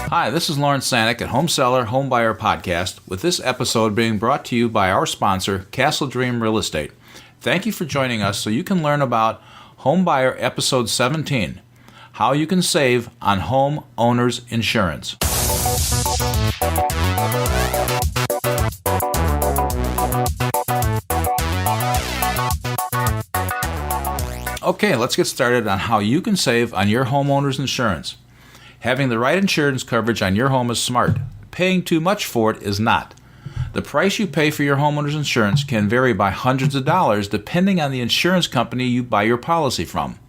Hi, this is Lawrence Sanek at Home Seller, Home Buyer Podcast, with this episode being brought to you by our sponsor, Castle Dream Real Estate. Thank you for joining us so you can learn about Home Buyer Episode 17, How You Can Save on Homeowners Insurance. Okay, let's get started on how you can save on your homeowner's insurance. Having the right insurance coverage on your home is smart. Paying too much for it is not. The price you pay for your homeowner's insurance can vary by hundreds of dollars depending on the insurance company you buy your policy from.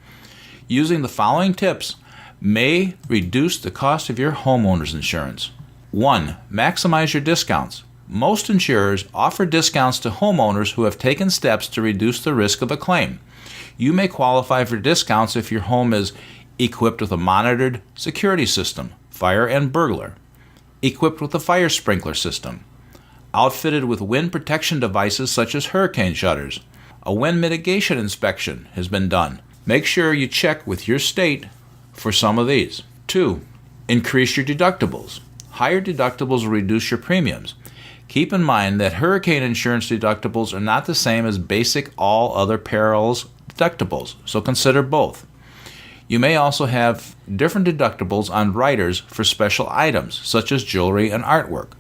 Using the following tips may reduce the cost of your homeowner's insurance. 1. Maximize your discounts. Most insurers offer discounts to homeowners who have taken steps to reduce the risk of a claim. You may qualify for discounts if your home is equipped with a monitored security system, fire and burglar, equipped with a fire sprinkler system, outfitted with wind protection devices such as hurricane shutters. A wind mitigation inspection has been done. Make sure you check with your state for some of these. 2. Increase your deductibles. Higher deductibles will reduce your premiums. Keep in mind that hurricane insurance deductibles are not the same as basic all other perils deductibles, so consider both. You may also have different deductibles on riders for special items, such as jewelry and artwork.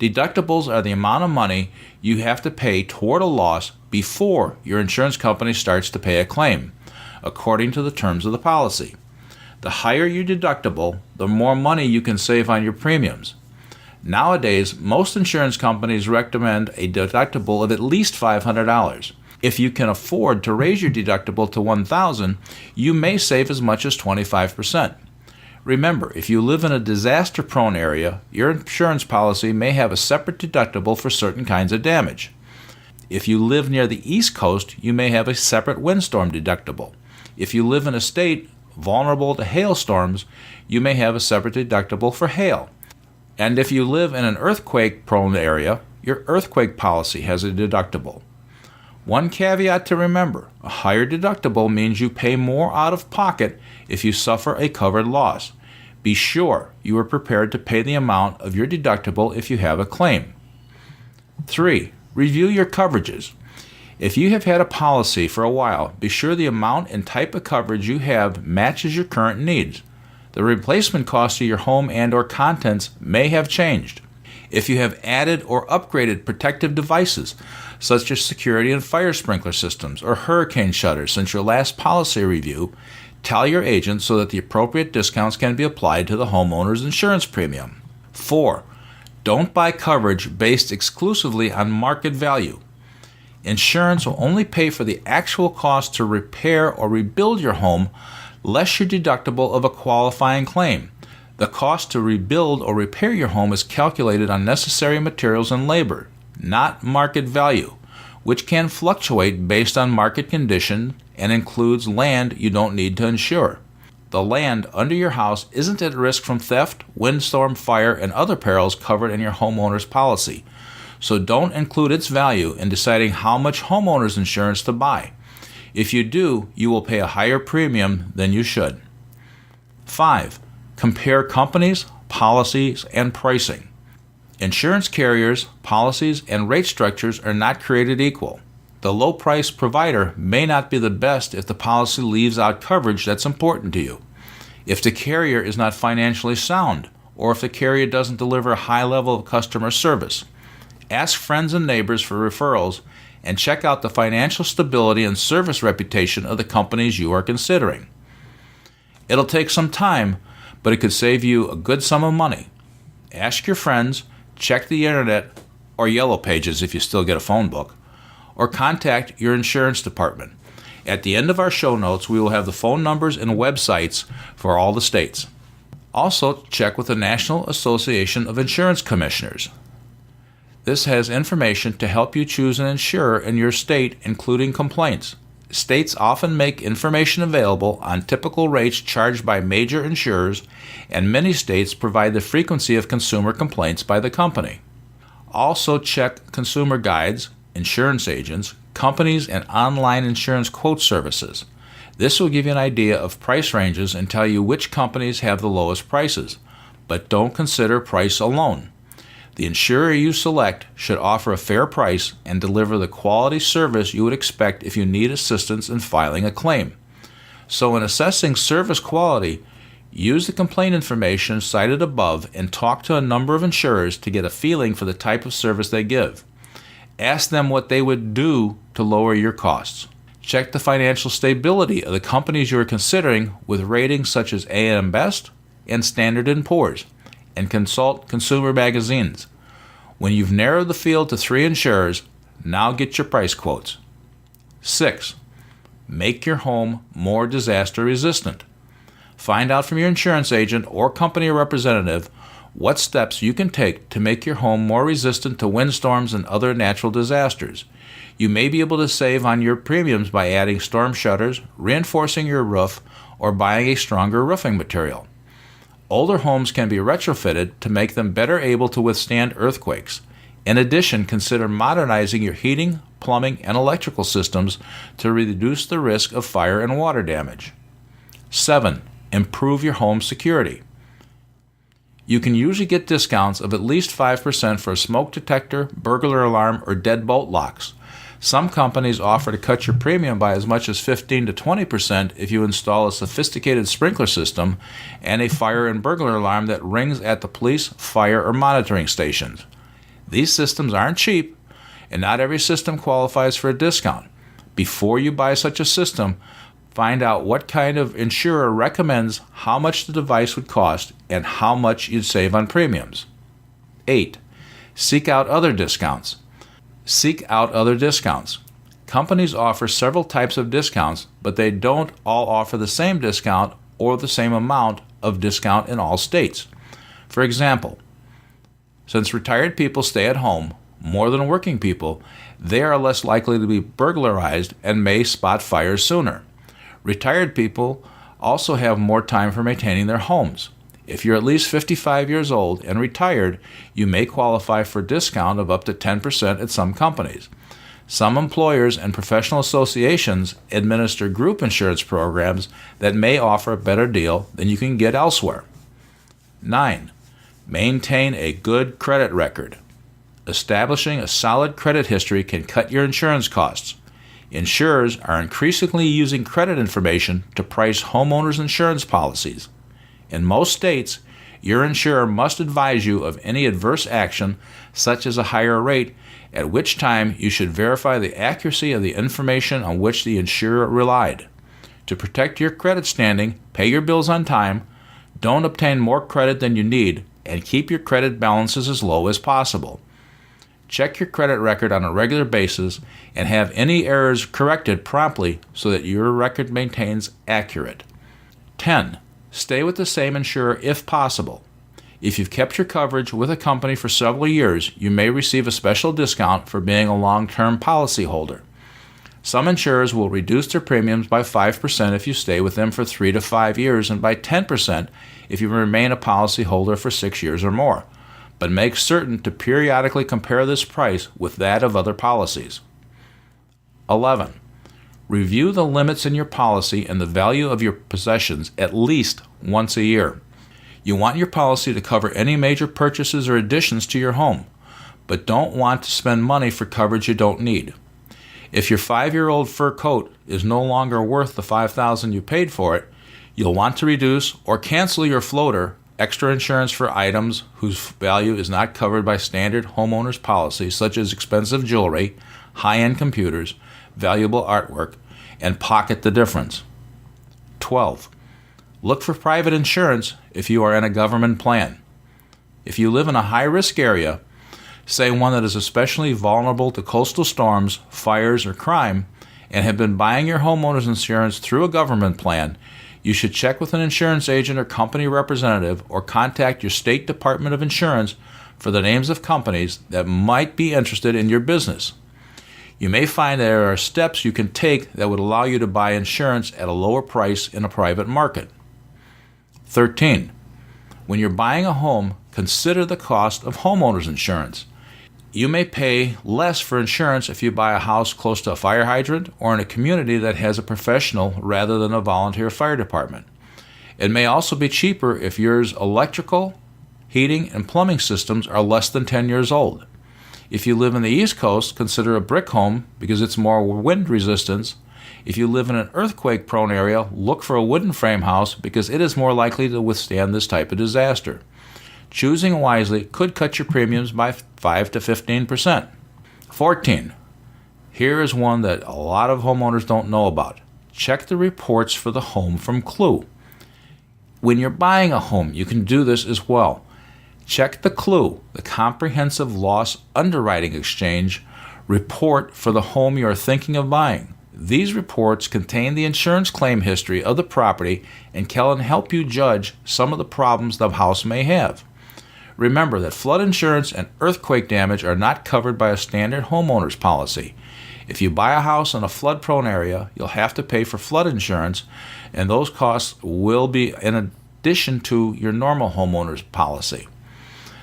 Deductibles are the amount of money you have to pay toward a loss before your insurance company starts to pay a claim, according to the terms of the policy. The higher your deductible, the more money you can save on your premiums. Nowadays, most insurance companies recommend a deductible of at least $500. If you can afford to raise your deductible to $1,000, you may save as much as 25%. Remember, if you live in a disaster-prone area, your insurance policy may have a separate deductible for certain kinds of damage. If you live near the East Coast, you may have a separate windstorm deductible. If you live in a state vulnerable to hailstorms, you may have a separate deductible for hail. And if you live in an earthquake-prone area, your earthquake policy has a deductible. One caveat to remember, a higher deductible means you pay more out of pocket if you suffer a covered loss. Be sure you are prepared to pay the amount of your deductible if you have a claim. 3. Review your coverages. If you have had a policy for a while, be sure the amount and type of coverage you have matches your current needs. The replacement cost of your home and/or contents may have changed. If you have added or upgraded protective devices, such as security and fire sprinkler systems or hurricane shutters since your last policy review, tell your agent so that the appropriate discounts can be applied to the homeowner's insurance premium. 4. Don't buy coverage based exclusively on market value. Insurance will only pay for the actual cost to repair or rebuild your home, less your deductible of a qualifying claim. The cost to rebuild or repair your home is calculated on necessary materials and labor, not market value, which can fluctuate based on market condition and includes land you don't need to insure. The land under your house isn't at risk from theft, windstorm, fire, and other perils covered in your homeowner's policy, so don't include its value in deciding how much homeowner's insurance to buy. If you do, you will pay a higher premium than you should. 5. Compare companies, policies, and pricing. Insurance carriers, policies, and rate structures are not created equal. The low-price provider may not be the best if the policy leaves out coverage that's important to you, if the carrier is not financially sound, or if the carrier doesn't deliver a high level of customer service. Ask friends and neighbors for referrals and check out the financial stability and service reputation of the companies you are considering. It'll take some time, but it could save you a good sum of money. Ask your friends, check the internet or Yellow Pages if you still get a phone book, or contact your insurance department. At the end of our show notes, we will have the phone numbers and websites for all the states. Also, check with the National Association of Insurance Commissioners. This has information to help you choose an insurer in your state, including complaints. States often make information available on typical rates charged by major insurers, and many states provide the frequency of consumer complaints by the company. Also check consumer guides, insurance agents, companies, and online insurance quote services. This will give you an idea of price ranges and tell you which companies have the lowest prices, but don't consider price alone. The insurer you select should offer a fair price and deliver the quality service you would expect if you need assistance in filing a claim. So in assessing service quality, use the complaint information cited above and talk to a number of insurers to get a feeling for the type of service they give. Ask them what they would do to lower your costs. Check the financial stability of the companies you are considering with ratings such as AM Best and Standard & Poor's, and consult consumer magazines. When you've narrowed the field to 3 insurers, now get your price quotes. 6. Make your home more disaster resistant. Find out from your insurance agent or company representative what steps you can take to make your home more resistant to windstorms and other natural disasters. You may be able to save on your premiums by adding storm shutters, reinforcing your roof, or buying a stronger roofing material. Older homes can be retrofitted to make them better able to withstand earthquakes. In addition, consider modernizing your heating, plumbing, and electrical systems to reduce the risk of fire and water damage. 7. Improve your home security. You can usually get discounts of at least 5% for a smoke detector, burglar alarm, or deadbolt locks. Some companies offer to cut your premium by as much as 15 to 20% if you install a sophisticated sprinkler system and a fire and burglar alarm that rings at the police, fire, or monitoring stations. These systems aren't cheap, and not every system qualifies for a discount. Before you buy such a system, find out what kind of insurer recommends how much the device would cost and how much you'd save on premiums. 8. Seek out other discounts. Seek out other discounts. Companies offer several types of discounts, but they don't all offer the same discount or the same amount of discount in all states. For example, since retired people stay at home more than working people, they are less likely to be burglarized and may spot fires sooner. Retired people also have more time for maintaining their homes. If you're at least 55 years old and retired, you may qualify for a discount of up to 10% at some companies. Some employers and professional associations administer group insurance programs that may offer a better deal than you can get elsewhere. 9. Maintain a good credit record. Establishing a solid credit history can cut your insurance costs. Insurers are increasingly using credit information to price homeowners insurance policies. In most states, your insurer must advise you of any adverse action, such as a higher rate, at which time you should verify the accuracy of the information on which the insurer relied. To protect your credit standing, pay your bills on time, don't obtain more credit than you need, and keep your credit balances as low as possible. Check your credit record on a regular basis and have any errors corrected promptly so that your record maintains accurate. 10. Stay with the same insurer if possible. If you've kept your coverage with a company for several years, you may receive a special discount for being a long-term policyholder. Some insurers will reduce their premiums by 5% if you stay with them for 3 to 5 years and by 10% if you remain a policyholder for 6 years or more. But make certain to periodically compare this price with that of other policies. 11. Review the limits in your policy and the value of your possessions at least once a year. You want your policy to cover any major purchases or additions to your home, but don't want to spend money for coverage you don't need. If your 5-year-old fur coat is no longer worth the $5,000 you paid for it, you'll want to reduce or cancel your floater, extra insurance for items whose value is not covered by standard homeowners policies, such as expensive jewelry, high-end computers, valuable artwork, and pocket the difference. 12. Look for private insurance if you are in a government plan. If you live in a high-risk area, say one that is especially vulnerable to coastal storms, fires, or crime, and have been buying your homeowner's insurance through a government plan, you should check with an insurance agent or company representative or contact your state Department of Insurance for the names of companies that might be interested in your business. You may find there are steps you can take that would allow you to buy insurance at a lower price in a private market. 13. When you're buying a home, consider the cost of homeowners insurance. You may pay less for insurance if you buy a house close to a fire hydrant or in a community that has a professional rather than a volunteer fire department. It may also be cheaper if yours electrical, heating, and plumbing systems are less than 10 years old. If you live in the East Coast, consider a brick home because it's more wind resistance. If you live in an earthquake-prone area, look for a wooden frame house because it is more likely to withstand this type of disaster. Choosing wisely could cut your premiums by 5 to 15%. 14. Here is one that a lot of homeowners don't know about. Check the reports for the home from Clue. When you're buying a home, you can do this as well. Check the Clue, the Comprehensive Loss Underwriting Exchange report for the home you are thinking of buying. These reports contain the insurance claim history of the property and can help you judge some of the problems the house may have. Remember that flood insurance and earthquake damage are not covered by a standard homeowner's policy. If you buy a house in a flood-prone area, you'll have to pay for flood insurance, and those costs will be in addition to your normal homeowner's policy.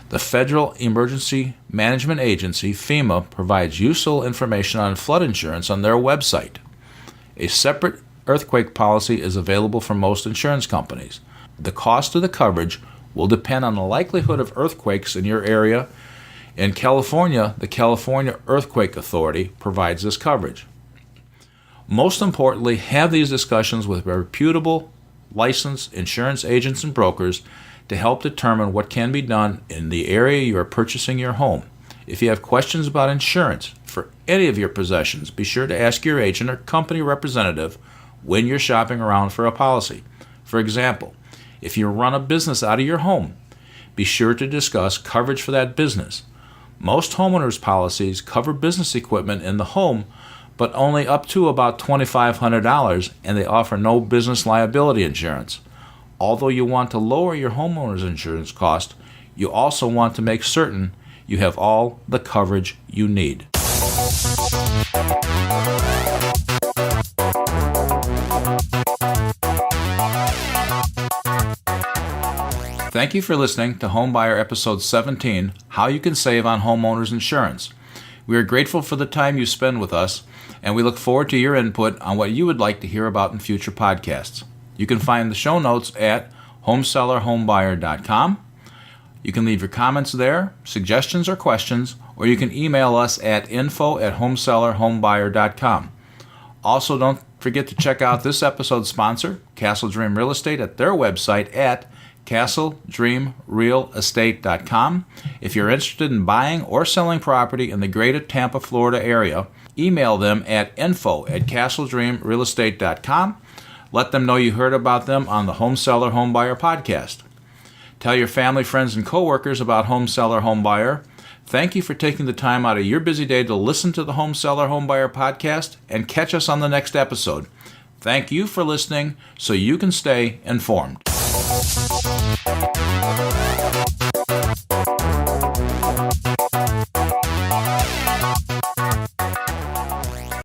The Federal Emergency Management Agency, FEMA, provides useful information on flood insurance on their website. A separate earthquake policy is available from most insurance companies. The cost of the coverage will depend on the likelihood of earthquakes in your area. In California, the California Earthquake Authority provides this coverage. Most importantly, have these discussions with reputable, licensed insurance agents and brokers to help determine what can be done in the area you are purchasing your home. If you have questions about insurance for any of your possessions, be sure to ask your agent or company representative when you're shopping around for a policy. For example, if you run a business out of your home, be sure to discuss coverage for that business. Most homeowners' policies cover business equipment in the home, but only up to about $2,500, and they offer no business liability insurance. Although you want to lower your homeowner's insurance cost, you also want to make certain you have all the coverage you need. Thank you for listening to Homebuyer Episode 17, How You Can Save on Homeowners Insurance. We are grateful for the time you spend with us, and we look forward to your input on what you would like to hear about in future podcasts. You can find the show notes at homesellerhomebuyer.com. You can leave your comments there, suggestions or questions, or you can email us at info@homesellerhomebuyer.com. Also, don't forget to check out this episode's sponsor, Castle Dream Real Estate, at their website at castledreamrealestate.com. If you're interested in buying or selling property in the greater Tampa, Florida area, email them at info@castledreamrealestate.com. Let them know you heard about them on the Home Seller Home Buyer podcast. Tell your family, friends, and coworkers about Home Seller Home Buyer. Thank you for taking the time out of your busy day to listen to the Home Seller Home Buyer podcast and catch us on the next episode. Thank you for listening so you can stay informed.